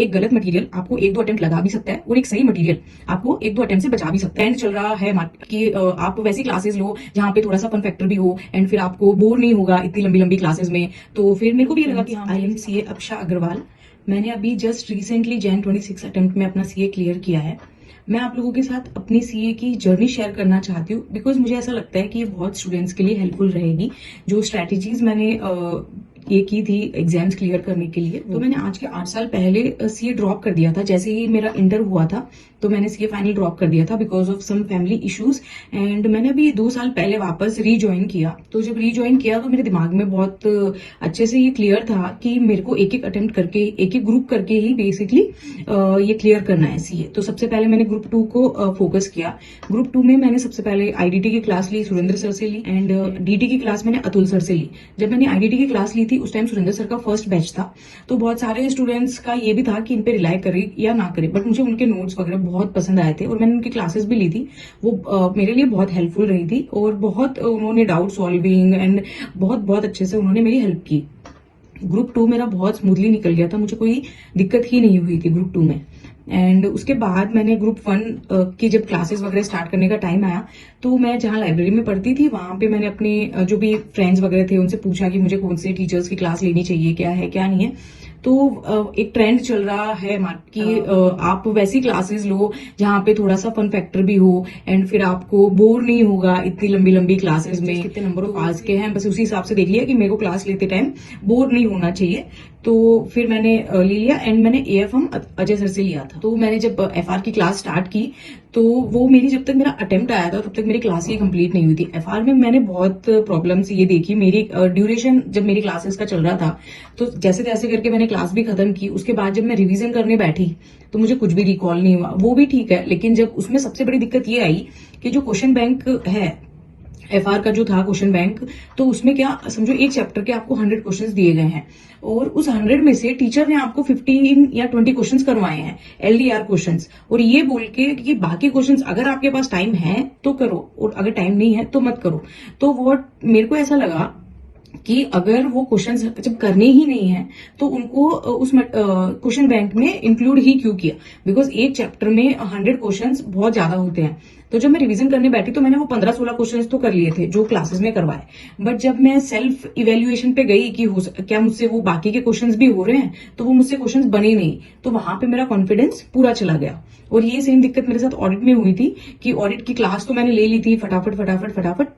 एक गलत मटेरियल आपको एक दो अटेम्प्ट लगा भी सकता है और एक सही मटेरियल आपको एक दो अटेम्प्ट से बचा भी सकता है। एंड चल रहा है कि आप वैसी क्लासेस लो जहाँ पे थोड़ा सा फन फैक्टर भी हो एंड फिर आपको बोर नहीं होगा इतनी लंबी लंबी क्लासेस में। तो फिर मेरे को भी ये लगा कि हाँ, आई एम सीए अक्षा अग्रवाल। मैंने अभी जस्ट रिसेंटली Jan 26 अटेम्प्ट में अपना सीए क्लियर किया है। मैं आप लोगों के साथ अपनी सीए की जर्नी शेयर करना चाहती हूँ बिकॉज मुझे ऐसा लगता है कि ये बहुत स्टूडेंट्स के लिए हेल्पफुल रहेगी। जो स्ट्रैटेजीज मैंने ये की थी एग्जाम्स क्लियर करने के लिए। तो मैंने आज के 8 साल पहले सीए ड्रॉप कर दिया था। जैसे ही मेरा इंटर हुआ था तो मैंने सीए फाइनल ड्रॉप कर दिया था because of some family issues. And मैंने अभी 2 साल पहले वापस रीज्वाइन किया। तो जब रीज्वाइन किया तो मेरे दिमाग में बहुत अच्छे से ये क्लियर था कि मेरे को एक एक अटेम्प्ट करके एक एक ग्रुप करके ही बेसिकली ये क्लियर करना है सीए। तो सबसे पहले मैंने ग्रुप 2 को फोकस किया। ग्रुप 2 में मैंने सबसे पहले आईडीटी की क्लास ली, सुरेंद्र सर से ली। एंड डीटी की क्लास मैंने अतुल सर से ली। जब मैंने आईडीटी की क्लास ली थी उस टाइम सुरेंद्र सर का फर्स्ट बैच था। तो बहुत सारे स्टूडेंट्स का ये भी था कि इन पे रिलाई करे या ना करे, बट मुझे उनके नोट्स वगैरह बहुत पसंद आए थे और मैंने उनकी क्लासेस भी ली थी। वो मेरे लिए बहुत हेल्पफुल रही थी और बहुत उन्होंने डाउट सॉल्विंग एंड बहुत बहुत अच्छे से उन्होंने मेरी हेल्प की। ग्रुप 2 मेरा बहुत स्मूथली निकल गया था, मुझे कोई दिक्कत ही नहीं हुई थी ग्रुप 2 में। एंड उसके बाद मैंने ग्रुप 1 की जब क्लासेस वगैरह स्टार्ट करने का टाइम आया तो मैं जहाँ लाइब्रेरी में पढ़ती थी वहां पे मैंने अपने जो भी फ्रेंड्स वगैरह थे उनसे पूछा कि मुझे कौन से टीचर्स की क्लास लेनी चाहिए, क्या है क्या नहीं है। तो एक ट्रेंड चल रहा है कि आप वैसी क्लासेस लो जहाँ पे थोड़ा सा फन फैक्टर भी हो एंड फिर आपको बोर नहीं होगा इतनी लंबी लंबी क्लासेस में। कितने नंबर ऑफ आवर्स के हैं बस उसी हिसाब से देख लिया कि मेरे को क्लास लेते टाइम बोर नहीं होना चाहिए। तो फिर मैंने ले लिया एंड मैंने एएफएम अजय सर से लिया था। तो मैंने जब एफआर की क्लास स्टार्ट की तो वो मेरी जब तक मेरा अटेम्प्ट आया था तब तक मेरी क्लास ही कंप्लीट नहीं हुई थी। एफआर में मैंने बहुत प्रॉब्लम्स ये देखी। मेरी ड्यूरेशन जब मेरी क्लासेस का चल रहा था तो जैसे तैसे करके मैंने क्लास भी खत्म की। उसके बाद जब मैं रिवीजन करने बैठी तो मुझे कुछ भी रिकॉल नहीं हुआ। वो भी ठीक है, लेकिन जब उसमें सबसे बड़ी दिक्कत ये आई कि जो क्वेश्चन बैंक है एफआर का जो था क्वेश्चन बैंक, तो उसमें क्या समझो एक चैप्टर के आपको 100 क्वेश्चंस दिए गए हैं और उस 100 में से टीचर ने आपको 15 या 20 क्वेश्चंस करवाए हैं एलडीआर क्वेश्चंस, और ये बोल के कि बाकी क्वेश्चंस अगर आपके पास टाइम है तो करो और अगर टाइम नहीं है तो मत करो। तो वो मेरे को ऐसा लगा कि अगर वो क्वेश्चंस जब करने ही नहीं है तो उनको उस क्वेश्चन बैंक में इंक्लूड ही क्यों किया, बिकॉज एक चैप्टर में 100 क्वेश्चंस बहुत ज्यादा होते हैं। तो जब मैं रिवीजन करने बैठी तो मैंने वो 15-16 क्वेश्चंस तो कर लिए थे जो क्लासेस में करवाए, बट जब मैं सेल्फ इवेल्युएशन पे गई कि क्या मुझसे वो बाकी के क्वेश्चंस भी हो रहे हैं, तो वो मुझसे क्वेश्चंस बने नहीं। तो वहां पे मेरा कॉन्फिडेंस पूरा चला गया। और ये सेम दिक्कत मेरे साथ ऑडिट में हुई थी कि ऑडिट की क्लास तो मैंने ले ली थी फटाफट फटाफट फटाफट,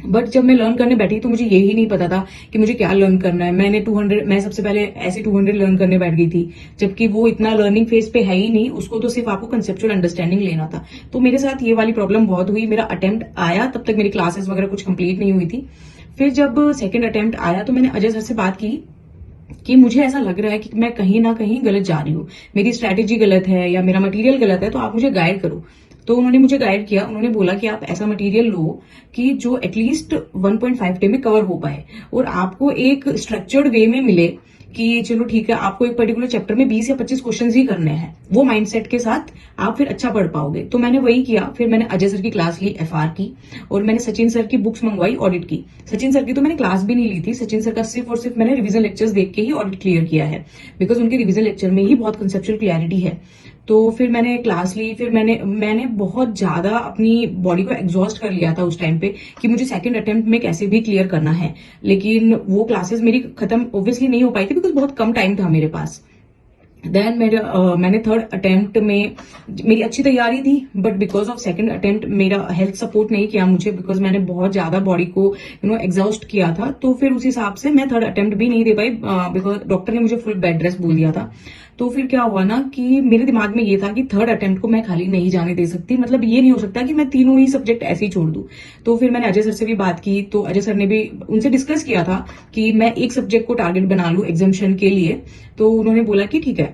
बट जब मैं लर्न करने बैठी तो मुझे यही नहीं पता था कि मुझे क्या लर्न करना है। मैं सबसे पहले ऐसे 200 लर्न करने बैठ गई थी, जबकि वो इतना लर्निंग फेज पे है ही नहीं, उसको तो सिर्फ आपको कंसेप्चुअल अंडरस्टैंडिंग लेना था। तो मेरे साथ ये वाली प्रॉब्लम बहुत हुई। मेरा अटेम्प्ट आया तब तक मेरी क्लासेस वगैरह कुछ कंप्लीट नहीं हुई थी। फिर जब सेकेंड अटेम्प्ट आया तो मैंने अजय सर से बात की कि मुझे ऐसा लग रहा है कि मैं कहीं ना कहीं गलत जा रही हूँ, मेरी स्ट्रैटेजी गलत है या मेरा मटेरियल गलत है, तो आप मुझे गाइड करो। तो उन्होंने मुझे गाइड किया। उन्होंने बोला कि आप ऐसा मटेरियल लो कि जो एटलीस्ट 1.5 डे में कवर हो पाए और आपको एक स्ट्रक्चर्ड वे में मिले कि चलो ठीक है आपको एक पर्टिकुलर चैप्टर में 20 या 25 क्वेश्चन ही करने हैं। वो माइंडसेट के साथ आप फिर अच्छा पढ़ पाओगे। तो मैंने वही किया। फिर मैंने अजय सर की क्लास ली एफआर की, और मैंने सचिन सर की बुक्स मंगवाई ऑडिट की। सचिन सर की तो मैंने क्लास भी नहीं ली थी। सचिन सर का सिर्फ और सिर्फ मैंने रिवीजन लेक्चर्स देख के ही ऑडिट क्लियर किया है, बिकॉज उनके रिवीजन लेक्चर में ही बहुत कंसेप्चुअल क्लियरिटी है। तो फिर मैंने क्लास ली। फिर मैंने बहुत ज्यादा अपनी बॉडी को एग्जॉस्ट कर लिया था उस टाइम पे कि मुझे सेकंड अटेम्प्ट में कैसे भी क्लियर करना है, लेकिन वो क्लासेस मेरी खत्म ऑब्वियसली नहीं हो पाई थी बिकॉज बहुत कम टाइम था मेरे पास। देन मैंने थर्ड अटेम्प्ट में मेरी अच्छी तैयारी थी, but because of second attempt मेरा हेल्थ सपोर्ट नहीं किया मुझे, बिकॉज मैंने बहुत ज्यादा बॉडी को एग्जॉस्ट किया था। तो फिर उस हिसाब से मैं थर्ड अटेम्प्ट भी नहीं दे पाई बिकॉज डॉक्टर ने मुझे फुल बेड रेस्ट बोल दिया था। तो फिर क्या हुआ ना कि मेरे दिमाग में ये था कि थर्ड अटेम्प्ट को मैं खाली नहीं जाने दे सकती। मतलब ये नहीं हो सकता कि मैं तीनों ही सब्जेक्ट ऐसे ही छोड़ दूं। तो फिर मैंने अजय सर से भी बात की, तो अजय सर ने भी उनसे डिस्कस किया था कि मैं एक सब्जेक्ट को टारगेट बना लूं एग्जामिशन के लिए। तो उन्होंने बोला कि ठीक है।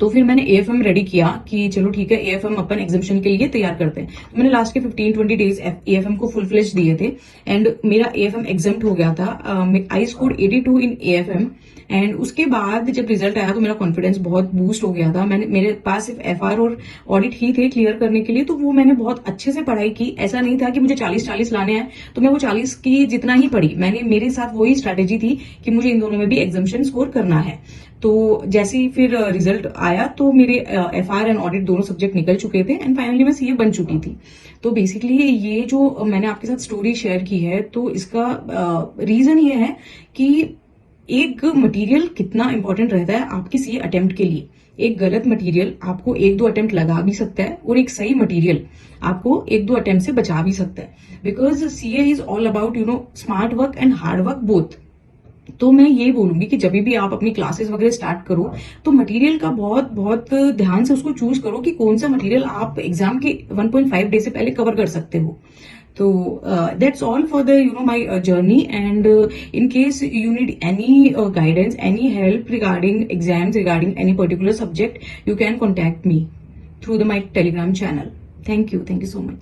तो फिर मैंने एएफएम रेडी किया कि चलो ठीक है एएफएम अपन एग्जामिशन के लिए तैयार करते हैं। तो मैंने लास्ट के 15-20 डेज एएफएम को फुल फ्लेज दिए थे एंड मेरा एएफएम एग्जाम्प्ट हो गया था। I scored 82 in AFM. And उसके बाद जब रिजल्ट आया तो मेरा कॉन्फिडेंस बहुत बूस्ट हो गया था। मेरे पास सिर्फ एफआर और ऑडिट ही थे क्लियर करने के लिए, तो वो मैंने बहुत अच्छे से पढ़ाई की। ऐसा नहीं था कि मुझे 40-40 लाने हैं तो मैं वो 40 की जितना ही पढ़ी। मेरे साथ वही स्ट्रैटेजी थी कि मुझे इन दोनों में भी एग्जामिशन स्कोर करना है। तो जैसे ही फिर रिजल्ट आया तो मेरे FR एंड ऑडिट दोनों सब्जेक्ट निकल चुके थे एंड फाइनली मैं CA बन चुकी थी। तो बेसिकली ये जो मैंने आपके साथ स्टोरी शेयर की है, तो इसका रीजन ये है कि एक मटेरियल कितना इंपॉर्टेंट रहता है आपके CA अटेम्प्ट के लिए। एक गलत मटेरियल आपको 1-2 अटेम्प्ट लगा भी सकता है और एक सही मटेरियल आपको 1-2 अटेम्प्ट से बचा भी सकता है, because CA is all about smart work and hard work both. तो मैं ये बोलूंगी कि जब भी आप अपनी क्लासेस वगैरह स्टार्ट करो तो मटेरियल का बहुत बहुत ध्यान से उसको चूज करो कि कौन सा मटेरियल आप एग्जाम के 1.5 डे से पहले कवर कर सकते हो। तो that's all for the my journey, and in case you need any guidance, any help regarding exams, regarding any particular subject, you can contact me through my Telegram channel. Thank you so much.